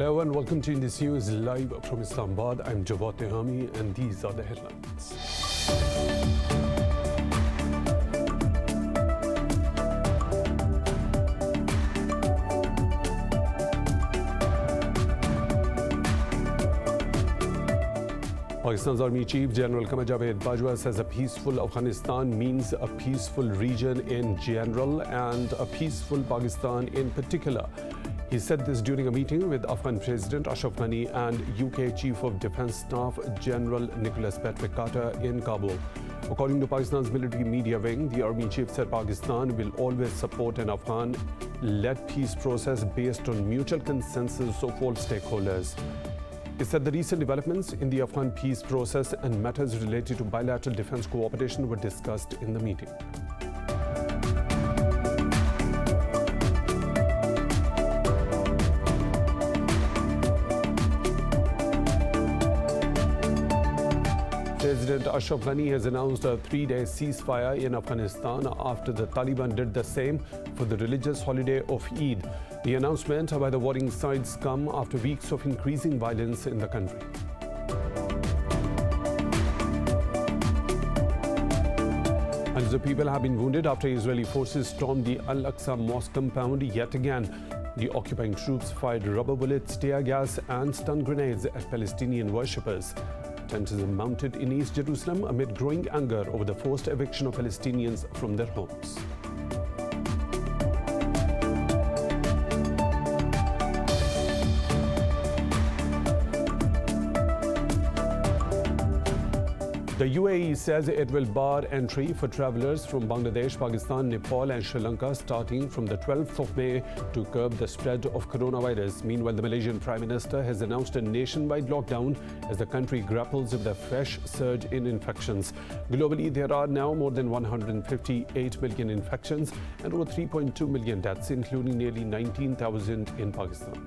Hello and welcome to Indus News live from Islamabad. I'm GOVT and these are the headlines. Pakistan's Army Chief General Javed Bajwa says a peaceful Afghanistan means a peaceful region in general and a peaceful Pakistan in particular. He said this during a meeting with Afghan President Ashraf Ghani and UK Chief of Defence Staff General Nicholas Patrick Carter in Kabul. According to Pakistan's military media wing, the Army Chief said Pakistan will always support an Afghan-led peace process based on mutual consensus of all stakeholders. He said the recent developments in the Afghan peace process and matters related to bilateral defence cooperation were discussed in the meeting. President Ashraf Ghani has announced a 3-day ceasefire in Afghanistan after the Taliban did the same for the religious holiday of Eid. The announcement by the warring sides come after weeks of increasing violence in the country. Hundreds of people have been wounded after Israeli forces stormed the AL-AQSA mosque compound yet again. The occupying troops fired rubber bullets, tear gas and stun grenades at Palestinian worshippers. Tensions mounted in East Jerusalem amid growing anger over the forced eviction of Palestinians from their homes. The UAE says it will bar entry for travelers from Bangladesh, Pakistan, Nepal and Sri Lanka starting from the 12th of May to curb the spread of coronavirus. Meanwhile, the Malaysian Prime Minister has announced a nationwide lockdown as the country grapples with a fresh surge in infections. Globally, there are now more than 158 million infections and over 3.2 million deaths, including nearly 19,000 in Pakistan.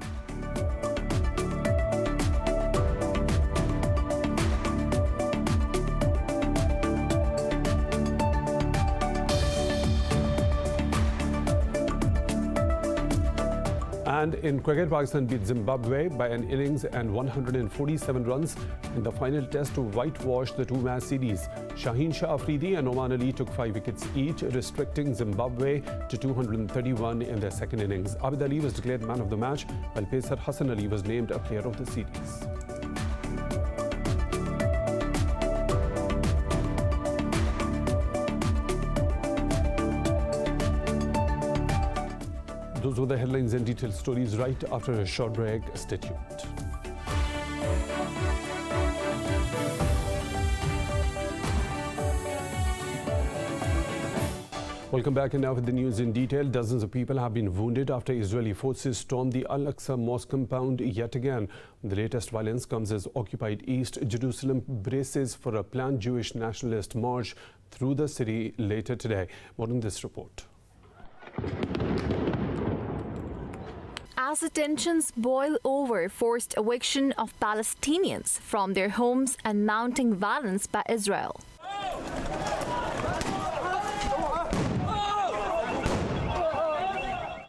And in cricket, Pakistan beat Zimbabwe by an innings and 147 runs in the final test to whitewash the two-match series. Shaheen Shah Afridi and Oman Ali took 5 wickets each, restricting Zimbabwe to 231 in their second innings. Abid Ali was declared man of the match, while pacer Hassan Ali was named a player of the series. Those were the headlines and detailed stories right after a short break. Stay tuned. Welcome back, and now with the news in detail. Dozens of people have been wounded after Israeli forces stormed the Al-Aqsa mosque compound yet again. The latest violence comes as occupied East Jerusalem braces for a planned Jewish nationalist march through the city later today. More on this report. As the tensions boil over forced eviction of Palestinians from their homes and mounting violence by Israel.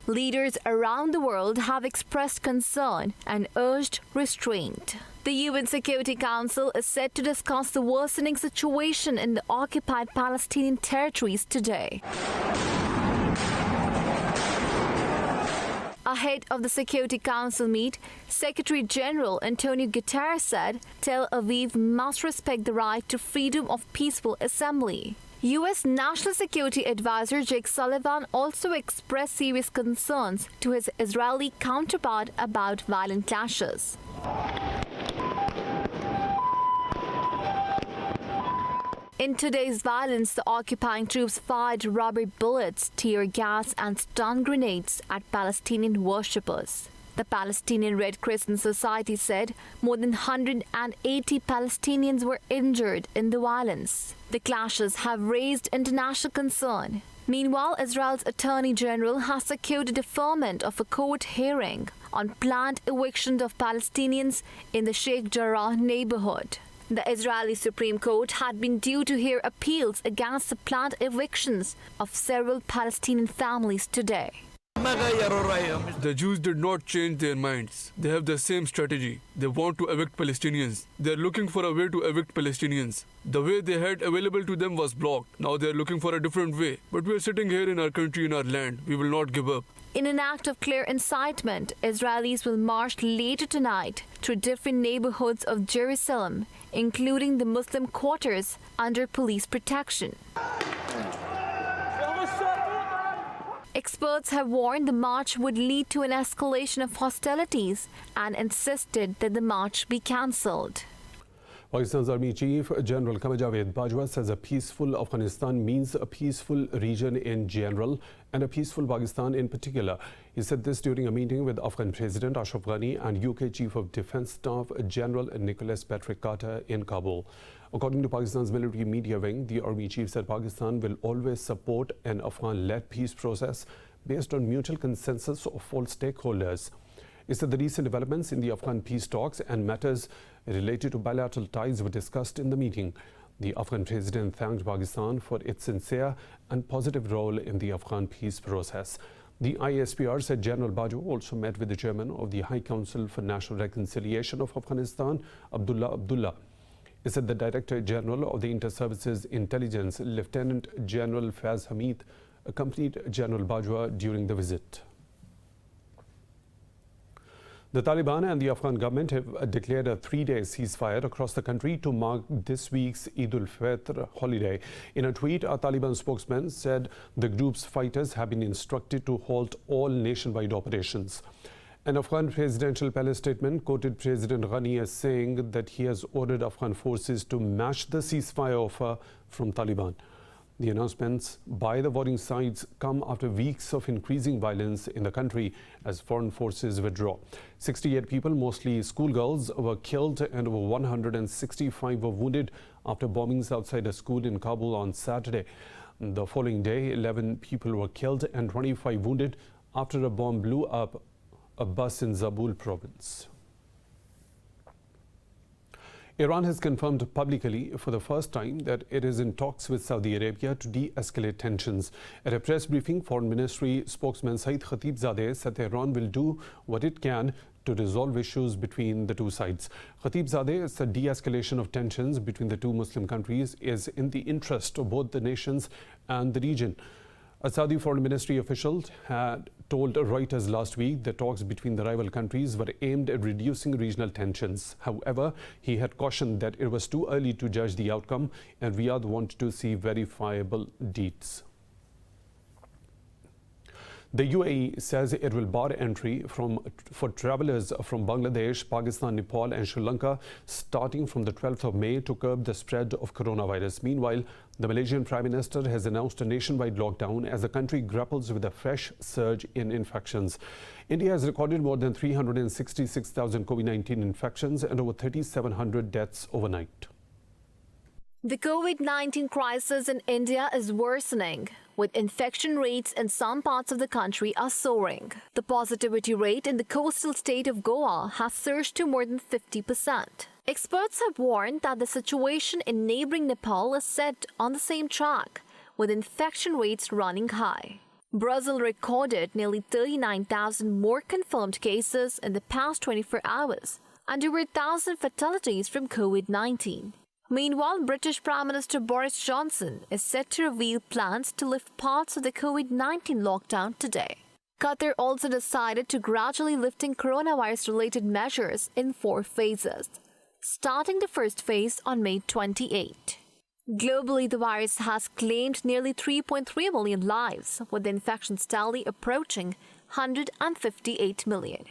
Leaders around the world have expressed concern and urged restraint. The UN Security Council is set to discuss the worsening situation in the occupied Palestinian territories today. Ahead of the Security Council meet, Secretary General Antonio Guterres said Tel Aviv must respect the right to freedom of peaceful assembly. U.S. National Security Advisor Jake Sullivan also expressed serious concerns to his Israeli counterpart about violent clashes. In today's violence, the occupying troops fired rubber bullets, tear gas and stun grenades at Palestinian worshippers. The Palestinian Red Crescent Society said more than 180 Palestinians were injured in the violence. The clashes have raised international concern. Meanwhile, Israel's Attorney General has secured a deferment of a court hearing on planned eviction of Palestinians in the Sheikh Jarrah neighborhood. The Israeli Supreme Court had been due to hear appeals against the planned evictions of several Palestinian families today. The Jews did not change their minds. They have the same strategy. They want to evict Palestinians. They are looking for a way to evict Palestinians. The way they had available to them was blocked. Now they are looking for a different way. But we are sitting here in our country, in our land. We will not give up. In an act of clear incitement, Israelis will march later tonight through different neighborhoods of Jerusalem, including the Muslim quarters under police protection. Experts have warned the march would lead to an escalation of hostilities and insisted that the march be cancelled. Pakistan's Army Chief General Javed Bajwa says a peaceful Afghanistan means a peaceful region in general and a peaceful Pakistan in particular. He said this during a meeting with Afghan President Ashraf Ghani and UK Chief of Defence Staff General Nicholas Patrick Carter in Kabul. According to Pakistan's military media wing, the Army Chief said Pakistan will always support an Afghan-led peace process based on mutual consensus of all stakeholders. He said the recent developments in the Afghan peace talks and matters related to bilateral ties were discussed in the meeting. The Afghan president thanked Pakistan for its sincere and positive role in the Afghan peace process. The ISPR said General Bajwa also met with the chairman of the High Council for National Reconciliation of Afghanistan, Abdullah. He said the Director General of the Inter-Services Intelligence, Lieutenant General Faiz Hamid, accompanied General Bajwa during the visit. The Taliban and the Afghan government have declared a 3-day ceasefire across the country to mark this week's Eid al-Fitr holiday. In a tweet, a Taliban spokesman said the group's fighters have been instructed to halt all nationwide operations. An Afghan presidential palace statement quoted President Ghani as saying that he has ordered Afghan forces to match the ceasefire offer from Taliban. The announcements by the warring sides come after weeks of increasing violence in the country as foreign forces withdraw. 68 people, mostly schoolgirls, were killed and over 165 were wounded after bombings outside a school in Kabul on Saturday. The following day, 11 people were killed and 25 wounded after a bomb blew up a bus in Zabul province. Iran has confirmed publicly for the first time that it is in talks with Saudi Arabia to de-escalate tensions. At a press briefing, Foreign Ministry spokesman Saeed Khatibzadeh said Iran will do what it can to resolve issues between the two sides. Khatibzadeh said de-escalation of tensions between the two Muslim countries is in the interest of both the nations and the region. A Saudi Foreign Ministry official had told Reuters last week that talks between the rival countries were aimed at reducing regional tensions. However, he had cautioned that it was too early to judge the outcome and Riyadh wanted to see verifiable deeds. The UAE says it will bar entry for travelers from Bangladesh, Pakistan, Nepal and Sri Lanka starting from the 12th of May to curb the spread of coronavirus. Meanwhile, the Malaysian Prime Minister has announced a nationwide lockdown as the country grapples with a fresh surge in infections. India has recorded more than 366,000 COVID-19 infections and over 3,700 deaths overnight. The COVID-19 crisis in India is worsening, with infection rates in some parts of the country are soaring. The positivity rate in the coastal state of Goa has surged to more than 50%. Experts have warned that the situation in neighboring Nepal is set on the same track, with infection rates running high. Brazil recorded nearly 39,000 more confirmed cases in the past 24 hours and over 1,000 fatalities from COVID-19. Meanwhile, British Prime Minister Boris Johnson is set to reveal plans to lift parts of the COVID-19 lockdown today. Qatar also decided to gradually lifting coronavirus-related measures in 4 phases, starting the first phase on May 28. Globally, the virus has claimed nearly 3.3 million lives, with the infections tally approaching 158 million.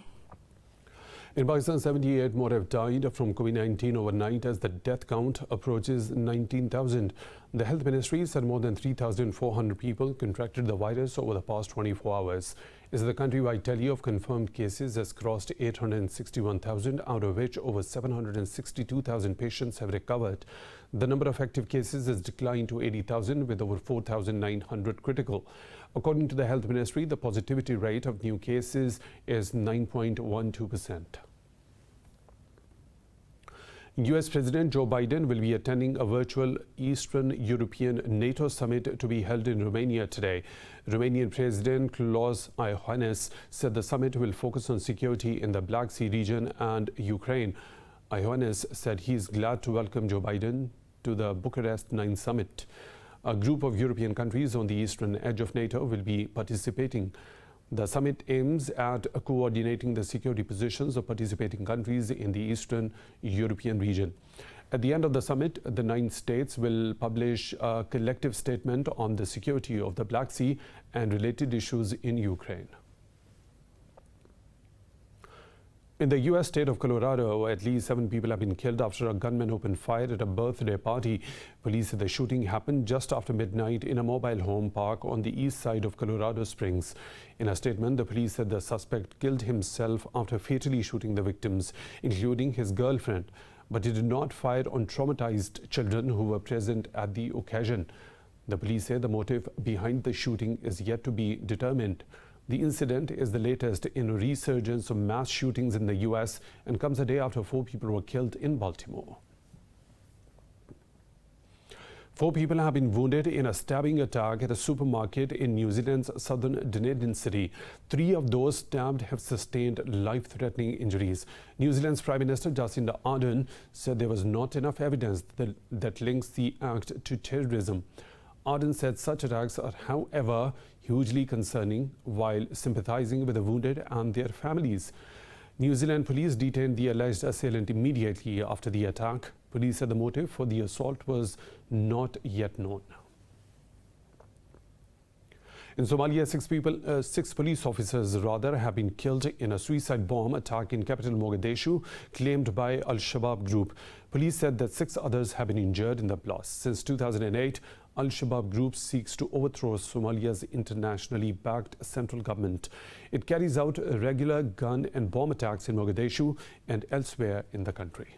In Pakistan, 78 more have died from COVID-19 overnight as the death count approaches 19,000. The Health Ministry said more than 3,400 people contracted the virus over the past 24 hours. As the countrywide tally of confirmed cases has crossed 861,000, out of which over 762,000 patients have recovered. The number of active cases has declined to 80,000, with over 4,900 critical. According to the Health Ministry, the positivity rate of new cases is 9.12%. US President Joe Biden will be attending a virtual Eastern European NATO summit to be held in Romania today. Romanian President Klaus Iohannis said the summit will focus on security in the Black Sea region and Ukraine. Iohannis said he is glad to welcome Joe Biden to the Bucharest 9 summit. A group of European countries on the eastern edge of NATO will be participating. The summit aims at coordinating the security positions of participating countries in the Eastern European region. At the end of the summit, the 9 states will publish a collective statement on the security of the Black Sea and related issues in Ukraine. In the U.S. state of Colorado, at least 7 people have been killed after a gunman opened fire at a birthday party. Police said the shooting happened just after midnight in a mobile home park on the east side of Colorado Springs. In a statement, the police said the suspect killed himself after fatally shooting the victims, including his girlfriend, but he did not fire on traumatized children who were present at the occasion. The police say the motive behind the shooting is yet to be determined. The incident is the latest in a resurgence of mass shootings in the U.S. and comes a day after 4 people were killed in Baltimore. 4 people have been wounded in a stabbing attack at a supermarket in New Zealand's southern Dunedin city. 3 of those stabbed have sustained life-threatening injuries. New Zealand's Prime Minister Jacinda Ardern said there was not enough evidence that links the act to terrorism. Ardern said such attacks are, however, hugely concerning, while sympathizing with the wounded and their families. New Zealand police detained the alleged assailant immediately after the attack. Police said the motive for the assault was not yet known. In Somalia, 6 police officers have been killed in a suicide bomb attack in capital Mogadishu, claimed by Al-Shabaab group. Police said that 6 others have been injured in the blast. Since 2008, Al-Shabaab group seeks to overthrow Somalia's internationally backed central government. It carries out regular gun and bomb attacks in Mogadishu and elsewhere in the country.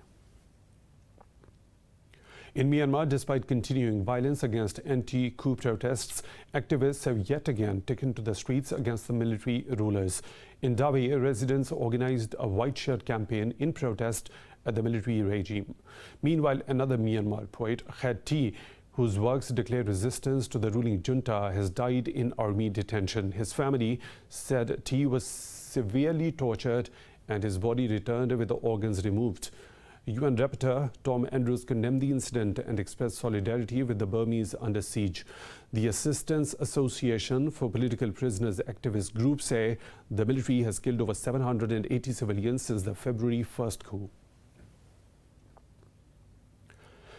In Myanmar, despite continuing violence against anti-coup protests, activists have yet again taken to the streets against the military rulers. In Dawei, residents organized a white shirt campaign in protest at the military regime. Meanwhile, another Myanmar poet, Khat Thi, whose works declare resistance to the ruling junta, has died in army detention. His family said Thi was severely tortured and his body returned with the organs removed. UN Rapporteur Tom Andrews condemned the incident and expressed solidarity with the Burmese under siege. The Assistance Association for Political Prisoners activist group say the military has killed over 780 civilians since the February 1st coup.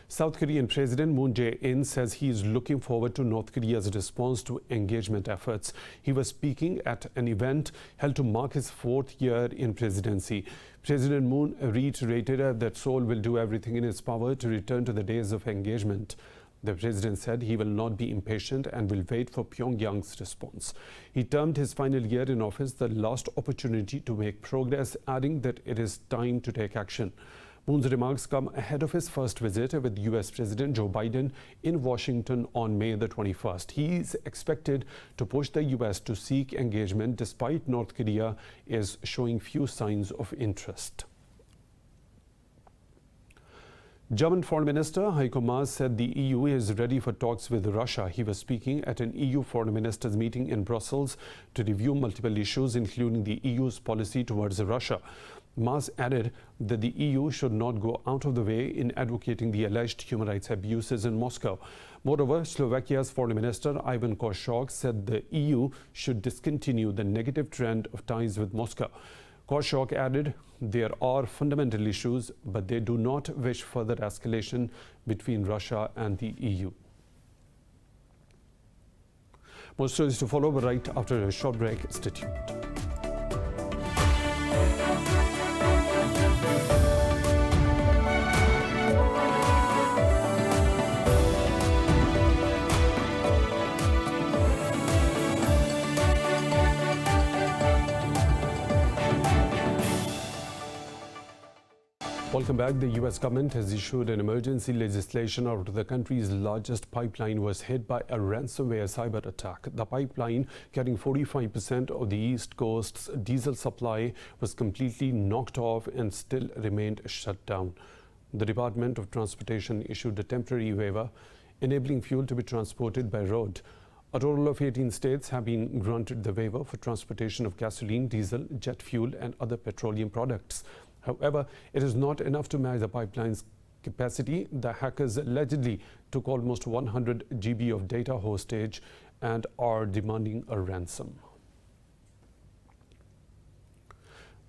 South Korean President Moon Jae-in says he is looking forward to North Korea's response to engagement efforts. He was speaking at an event held to mark his 4th year in presidency. President Moon reiterated that Seoul will do everything in its power to return to the days of engagement. The president said he will not be impatient and will wait for Pyongyang's response. He termed his final year in office the last opportunity to make progress, adding that it is time to take action. Moon's remarks come ahead of his first visit with US President Joe Biden in Washington on May the 21st. He is expected to push the US to seek engagement despite North Korea is showing few signs of interest. German Foreign Minister Heiko Maas said the EU is ready for talks with Russia. He was speaking at an EU foreign ministers meeting in Brussels to review multiple issues, including the EU's policy towards Russia. Maas added that the EU should not go out of the way in advocating the alleged human rights abuses in Moscow. Moreover, Slovakia's Foreign Minister Ivan Košok said the EU should discontinue the negative trend of ties with Moscow. Košok added there are fundamental issues, but they do not wish further escalation between Russia and the EU. More stories to follow right after a short break. Stay tuned. Welcome back. The U.S. government has issued an emergency legislation after the country's largest pipeline was hit by a ransomware cyber attack. The pipeline, carrying 45% of the East Coast's diesel supply, was completely knocked off and still remained shut down. The Department of Transportation issued a temporary waiver enabling fuel to be transported by road. A total of 18 states have been granted the waiver for transportation of gasoline, diesel, jet fuel and other petroleum products. However, it is not enough to match the pipeline's capacity. The hackers allegedly took almost 100 GB of data hostage and are demanding a ransom.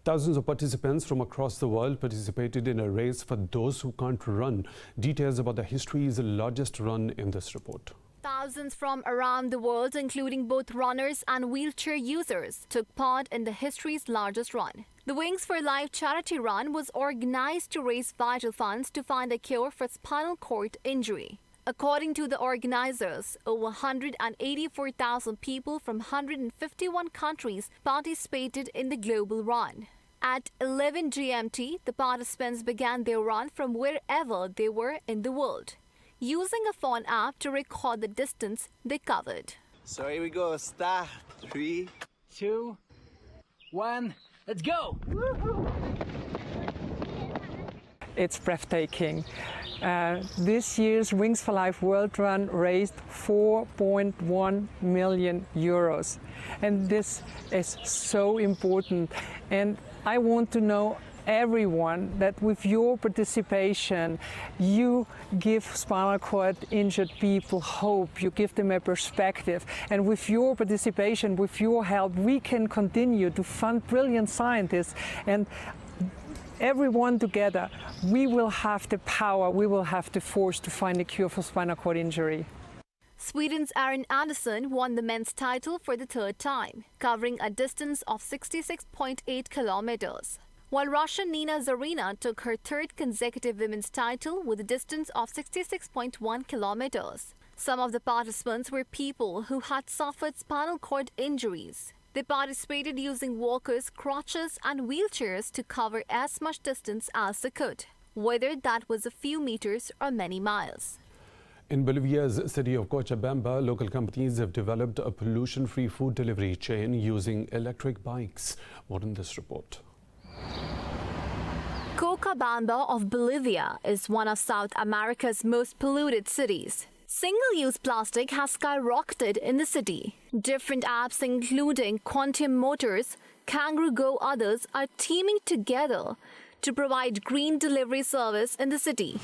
Thousands of participants from across the world participated in a race for those who can't run. Details about the history's largest run in this report. Thousands from around the world, including both runners and wheelchair users, took part in the history's largest run. The Wings for Life charity run was organized to raise vital funds to find a cure for spinal cord injury. According to the organizers, over 184,000 people from 151 countries participated in the global run. At 11 GMT, the participants began their run from wherever they were in the world, using a phone app to record the distance they covered. So here we go, start. 3, 2, 1, let's go! It's breathtaking. This year's Wings for Life World Run raised 4.1 million euros. And this is so important. And I want to know everyone that with your participation, you give spinal cord injured people hope, you give them a perspective. And with your participation, with your help, we can continue to fund brilliant scientists. And everyone together, we will have the power, we will have the force to find a cure for spinal cord injury. Sweden's Aaron Anderson won the men's title for the third time, covering a distance of 66.8 kilometers. While Russian Nina Zarina took her third consecutive women's title with a distance of 66.1 kilometers. Some of the participants were people who had suffered spinal cord injuries. They participated using walkers, crutches and wheelchairs to cover as much distance as they could, whether that was a few meters or many miles. In Bolivia's city of Cochabamba, local companies have developed a pollution-free food delivery chain using electric bikes. More in this report. Cochabamba of Bolivia is one of South America's most polluted cities. Single-use plastic has skyrocketed in the city. Different apps including Quantum Motors, Kangaroo Go others are teaming together to provide green delivery service in the city.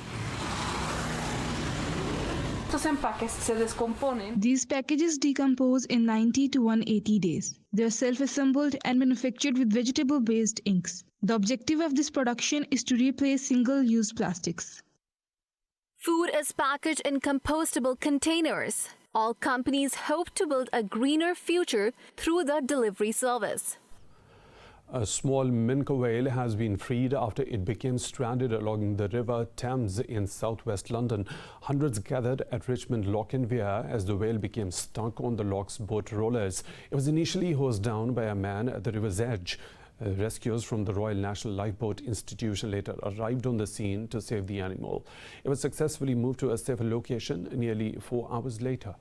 These packages decompose in 90 to 180 days. They are self-assembled and manufactured with vegetable-based inks. The objective of this production is to replace single-use plastics. Food is packaged in compostable containers. All companies hope to build a greener future through the delivery service. A small MINKE whale has been freed after it became stranded along the river Thames in southwest London. Hundreds gathered at Richmond Lock in Weir as the whale became stuck on the lock's boat rollers. It was initially hosed down by a man at the river's edge. Rescuers from the Royal National Lifeboat Institution later arrived on the scene to save the animal. It was successfully moved to a safer location nearly 4 hours later.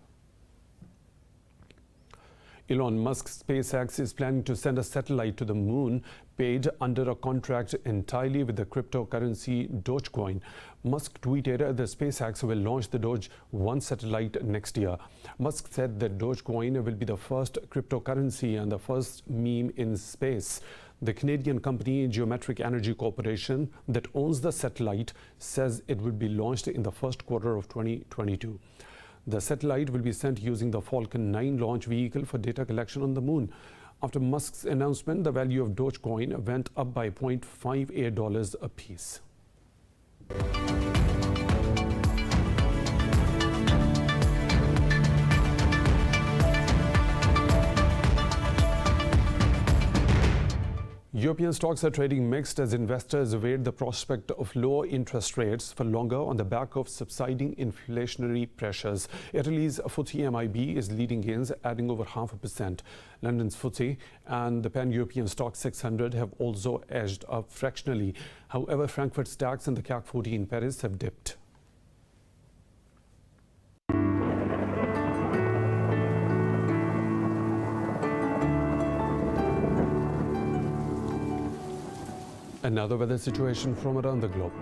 Elon Musk's SpaceX is planning to send a satellite to the moon paid under a contract entirely with the cryptocurrency Dogecoin. Musk tweeted that SpaceX will launch the Doge 1 satellite next year. Musk said that Dogecoin will be the first cryptocurrency and the first meme in space. The Canadian company Geometric Energy Corporation that owns the satellite says it will be launched in the first quarter of 2022. The satellite will be sent using the Falcon 9 launch vehicle for data collection on the moon. After Musk's announcement, the value of Dogecoin went up by $0.58 apiece. European stocks are trading mixed as investors await the prospect of lower interest rates for longer on the back of subsiding inflationary pressures. Italy's FTSE MIB is leading gains, adding over 0.5%. London's FTSE and the Pan-European Stock 600 have also edged up fractionally. However, Frankfurt's DAX and the CAC 40 in Paris have dipped. Another weather situation from around the globe.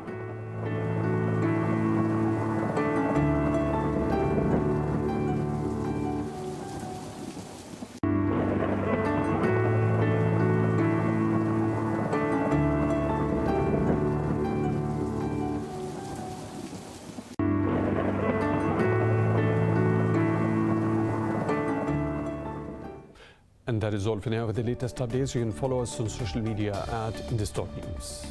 And that is all for now. For the latest updates, you can follow us on social media at Indus.News.